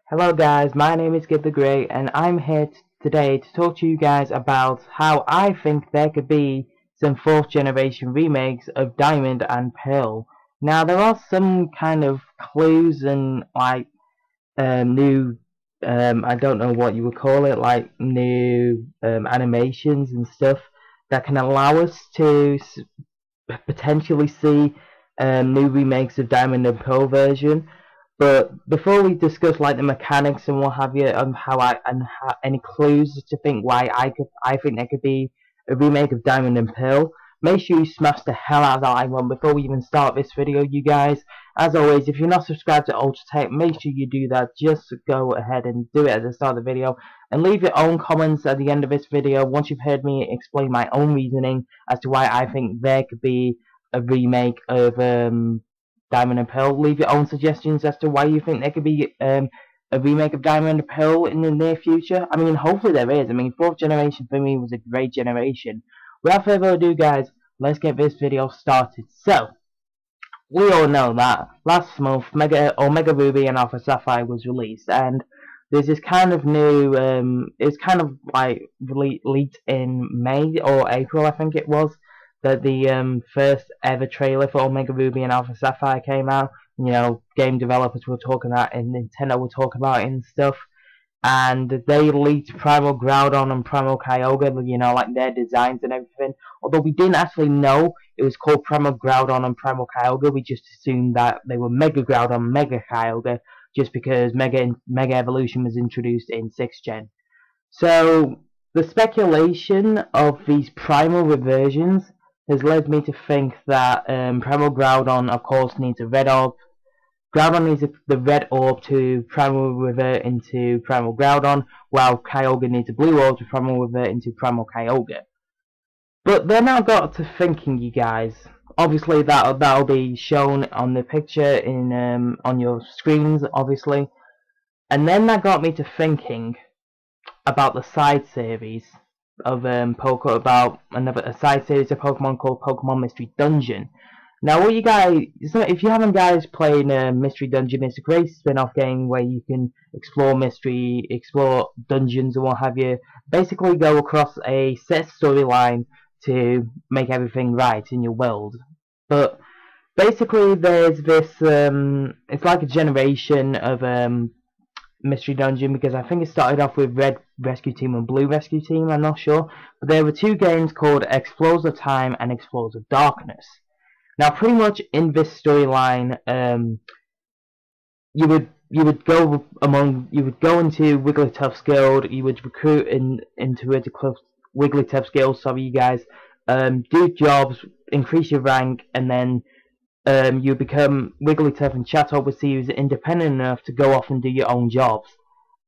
Hello guys, my name is Gib the Great and I'm here today to talk to you guys about how I think there could be some 4th generation remakes of Diamond and Pearl. Now there are some kind of clues and new I don't know what you would call it, like new animations and stuff that can allow us to potentially see new remakes of Diamond and Pearl version. But before we discuss like the mechanics and what have you, and any clues to think why I think there could be a remake of Diamond and Pearl, make sure you smash the hell out of that like button before we even start this video, you guys. As always, if you're not subscribed to Ultra Tech, make sure you do that. Just go ahead and do it at the start of the video, and leave your own comments at the end of this video once you've heard me explain my own reasoning as to why I think there could be a remake of Diamond and Pearl. Leave your own suggestions as to why you think there could be a remake of Diamond and Pearl in the near future. I mean, hopefully there is. I mean, 4th generation for me was a great generation. Without further ado, guys, let's get this video started. So, we all know that last month, Omega Ruby and Alpha Sapphire was released, and there's this kind of new, it's kind of like leaked in May or April, I think it was, that the first ever trailer for Omega Ruby and Alpha Sapphire came out. You know, game developers were talking about it, and Nintendo were talking about it and stuff. And they leaked Primal Groudon and Primal Kyogre, you know, like their designs and everything. Although we didn't actually know it was called Primal Groudon and Primal Kyogre, we just assumed that they were Mega Groudon, Mega Kyogre, just because Mega Evolution was introduced in 6th gen. So the speculation of these primal reversions has led me to think that Primal Groudon, of course, needs a red orb. Groudon needs the red orb to Primal revert into Primal Groudon, while Kyogre needs a blue orb to Primal revert into Primal Kyogre. But then I got to thinking, you guys. Obviously, that'll be shown on the picture in on your screens, obviously. And then that got me to thinking about the side series of about a side series of Pokemon called Pokemon Mystery Dungeon. Now, what you guys, if you haven't guys played Mystery Dungeon, it's a great spin-off game where you can explore dungeons and what have you. Basically, go across a set storyline to make everything right in your world. But basically, there's this, it's like a generation of Mystery Dungeon, because I think it started off with Red Rescue Team and Blue Rescue Team, I'm not sure. But there were two games called Explorers of Time and Explorers of Darkness. Now, pretty much in this storyline, you would go into Wigglytuff's guild, you would recruit into Wigglytuff's guild, sorry you guys, do jobs, increase your rank, and then you become Wigglytuff, and Chatot will see you as independent enough to go off and do your own jobs.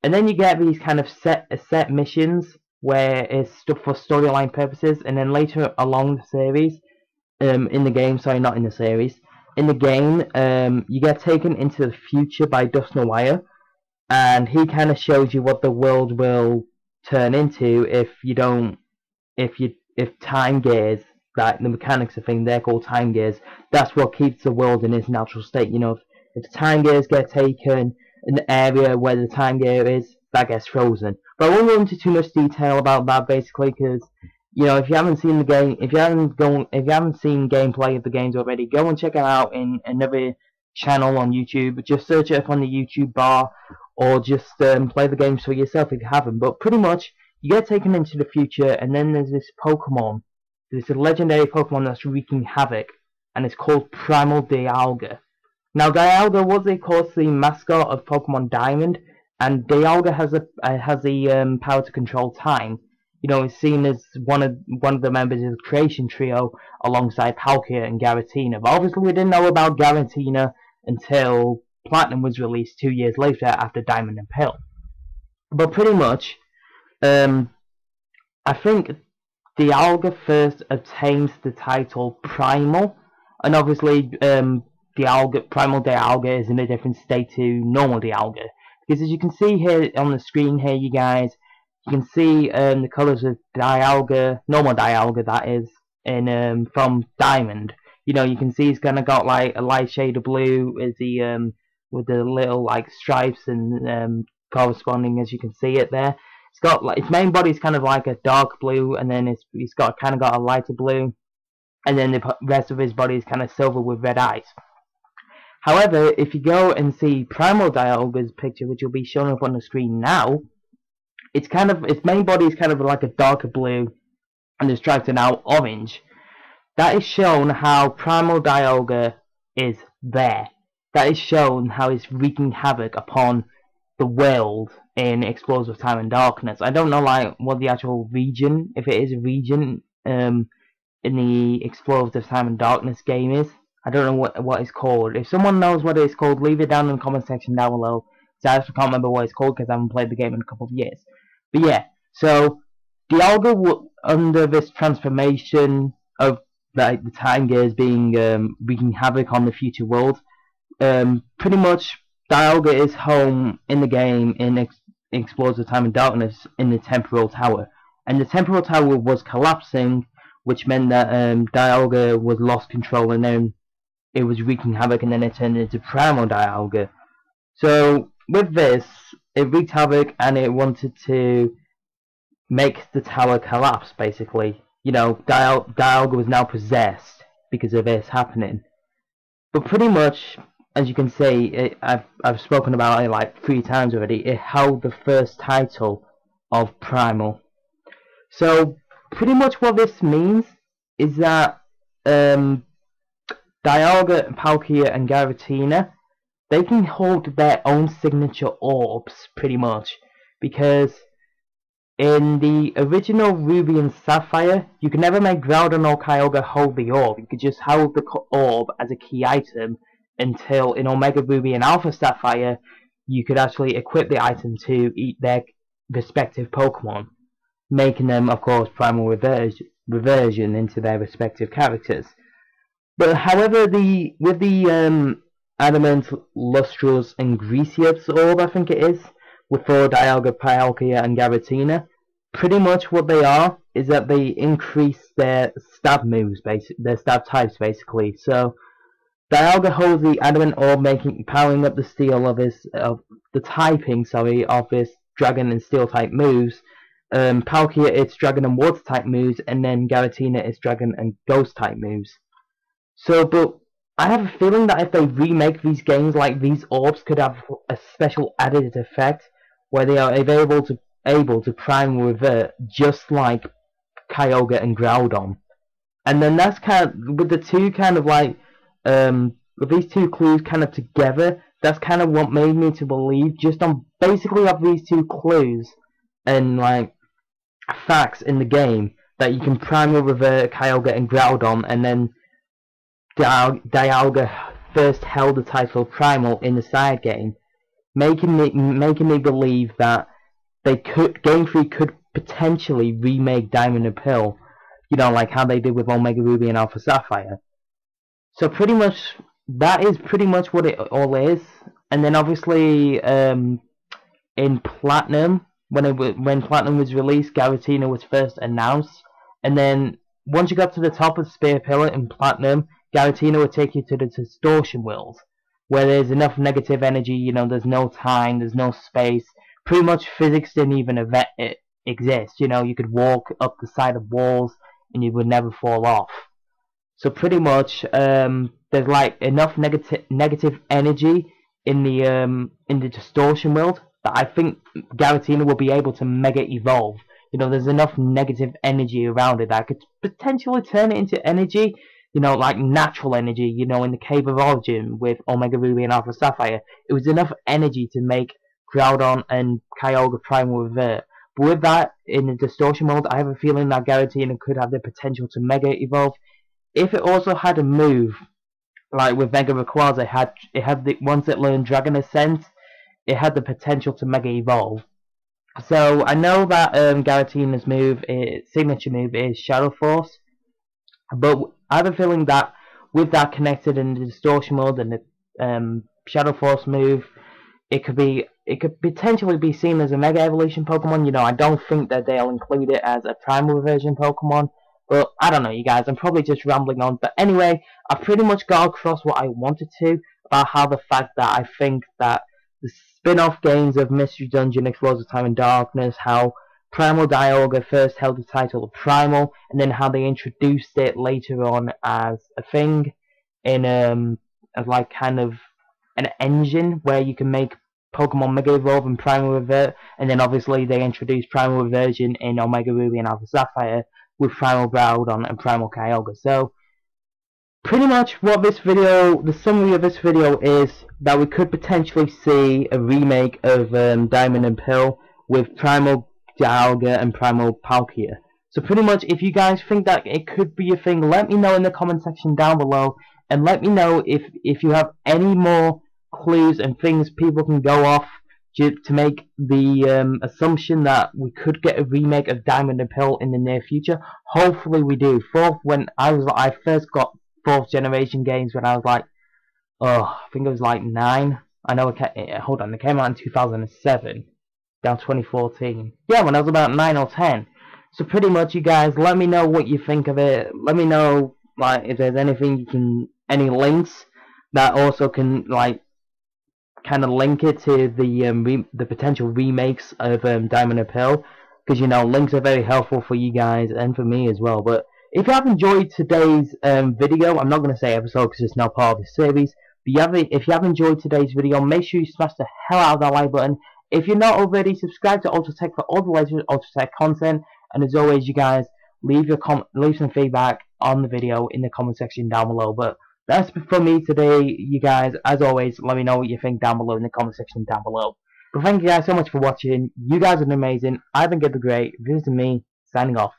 And then you get these kind of set missions where it's for storyline purposes, and then later along the series, in the game, sorry, not in the series, in the game, you get taken into the future by Dustin Wire, and he kind of shows you what the world will turn into if time gears, like the mechanics of thing, they're called time gears. That's what keeps the world in its natural state. You know, if the time gears get taken in the area where the time gear is, that gets frozen. But I won't go into too much detail about that, basically, because you know, if you haven't seen the game, if you haven't seen gameplay of the games already, go and check it out in another channel on YouTube. Just search it up on the YouTube bar, or just play the games for yourself if you haven't. But pretty much, you get taken into the future, and then there's this Pokemon. There's a legendary Pokemon that's wreaking havoc, and it's called Primal Dialga. Now, Dialga was, of course, the mascot of Pokemon Diamond, and Dialga has the power to control time. You know, it's seen as one of the members of the Creation Trio alongside Palkia and Giratina. But obviously, we didn't know about Giratina until Platinum was released 2 years later after Diamond and Pearl. But pretty much, I think Dialga first obtains the title Primal, and obviously, Primal Dialga is in a different state to normal Dialga. Because as you can see here on the screen here, you guys, you can see the colours of Dialga, normal Dialga that is, from Diamond. You know, you can see he's kind of got like a light shade of blue as he with the little like stripes and corresponding, as you can see it there. It's got like its main body is kind of like a dark blue, and then it's got kind of got a lighter blue, and then the rest of his body is kind of silver with red eyes. However, if you go and see Primal Dialga's picture, which will be shown up on the screen now, its main body is kind of like a darker blue, and the stripes are now orange. That is shown how Primal Dialga is there. That is shown how it's wreaking havoc upon the world in Explorers of Time and Darkness. I don't know like what the actual region, if it is a region in the Explorers of Time and Darkness game is. I don't know what it's called. If someone knows what it's called, leave it down in the comment section down below. So I actually can't remember what it's called because I haven't played the game in a couple of years. But yeah, so Dialga, under this transformation of like the Time Gears being wreaking havoc on the future world, pretty much Dialga is home in the game in Explorers of Time and Darkness in the Temporal Tower, and the Temporal Tower was collapsing, which meant that Dialga was lost control, and then it was wreaking havoc, and then it turned into Primal Dialga. So with this, it wreaked havoc, and it wanted to make the tower collapse, basically. You know, Dialga was now possessed because of this happening. But pretty much, as you can see, I've spoken about it like 3 times already, it held the first title of Primal. So pretty much what this means is that Dialga, Palkia, and Giratina, they can hold their own signature orbs, pretty much, because in the original Ruby and Sapphire, you could never make Groudon or Kyogre hold the orb. You could just hold the orb as a key item until in Omega Ruby and Alpha Sapphire, you could actually equip the item to eat their respective Pokemon, making them, of course, Primal Reversion into their respective characters. But however, with the Adamant, Lustrous, and Greaseous orb, I think it is, with Dialga, Palkia, and Giratina, pretty much what they are is that they increase their stab moves, their stab types, basically. So Dialga holds the Adamant Orb, powering up the steel of the typing of his Dragon and Steel type moves. Palkia, it's Dragon and Water type moves, and then Giratina, it's Dragon and Ghost type moves. So, but I have a feeling that if they remake these games, like these orbs could have a special added effect where they are able to Primal Revert, just like Kyogre and Groudon. And then that's kind of, with the two kind of like, with these two clues kind of together, that's kind of what made me to believe, just on basically of these two clues and like facts in the game, that you can Primal Revert Kyogre and Groudon, and then Dialga first held the title Primal in the side game, making me believe that Game 3 could potentially remake Diamond and Pearl, you know, like how they did with Omega Ruby and Alpha Sapphire. So pretty much, that is pretty much what it all is. And then obviously, in Platinum, when Platinum was released, Giratina was first announced, and then once you got to the top of Spear Pillar in Platinum, Giratina would take you to the Distortion World, where there's enough negative energy, you know, there's no time, there's no space, pretty much physics didn't even exist, you know, you could walk up the side of walls and you would never fall off. So pretty much, there's like enough negative energy in the Distortion World that I think Giratina will be able to Mega Evolve. You know, there's enough negative energy around it that I could potentially turn it into energy, you know, like natural energy, you know, in the Cave of Origin with Omega Ruby and Alpha Sapphire. It was enough energy to make Groudon and Kyogre Primal Revert. But with that, in the Distortion Mode, I have a feeling that Giratina could have the potential to Mega Evolve. If it also had a move, like with Mega Rayquaza, once it learned Dragon Ascent, it had the potential to Mega Evolve. So I know that Giratina's signature move is Shadow Force, but I have a feeling that with that connected in the Distortion Mode and the Shadow Force move, it could potentially be seen as a Mega Evolution Pokemon. You know, I don't think that they'll include it as a Primal Version Pokemon, but I don't know, you guys, I'm probably just rambling on. But anyway, I pretty much got across what I wanted to about how the fact that I think that the spin-off games of Mystery Dungeon, Explorers of Time and Darkness, how Primal Dialga first held the title of Primal, and then how they introduced it later on as a thing in as like kind of an engine where you can make Pokemon Mega Evolve and Primal Revert, and then obviously they introduced Primal Reversion in Omega Ruby and Alpha Sapphire with Primal Groudon and Primal Kyogre. So pretty much what this video, the summary of this video is that we could potentially see a remake of Diamond and Pearl with Primal Dialga and Primal Palkia. So pretty much if you guys think that it could be a thing, let me know in the comment section down below, and let me know if you have any more clues and things people can go off to make the assumption that we could get a remake of Diamond and Pearl in the near future. Hopefully we do. When I first got 4th generation games when I was like, I think it was like 9. I know it came out in 2007, down 2014. Yeah, when I was about 9 or 10. So pretty much, you guys, let me know what you think of it. Let me know like if there's anything any links that also can like kind of link it to the potential remakes of Diamond and Pearl, because you know links are very helpful for you guys and for me as well. But if you have enjoyed today's video, I'm not going to say episode because it's not part of the series, but if you have enjoyed today's video, make sure you smash the hell out of that like button. If you're not already, subscribe to Ultratech for all the latest Ultratech content, and as always, you guys, leave some feedback on the video in the comment section down below. But that's for me today, you guys. As always, let me know what you think down below in the comment section down below. But thank you guys so much for watching. You guys are amazing. I've been Get the Great. This is me, signing off.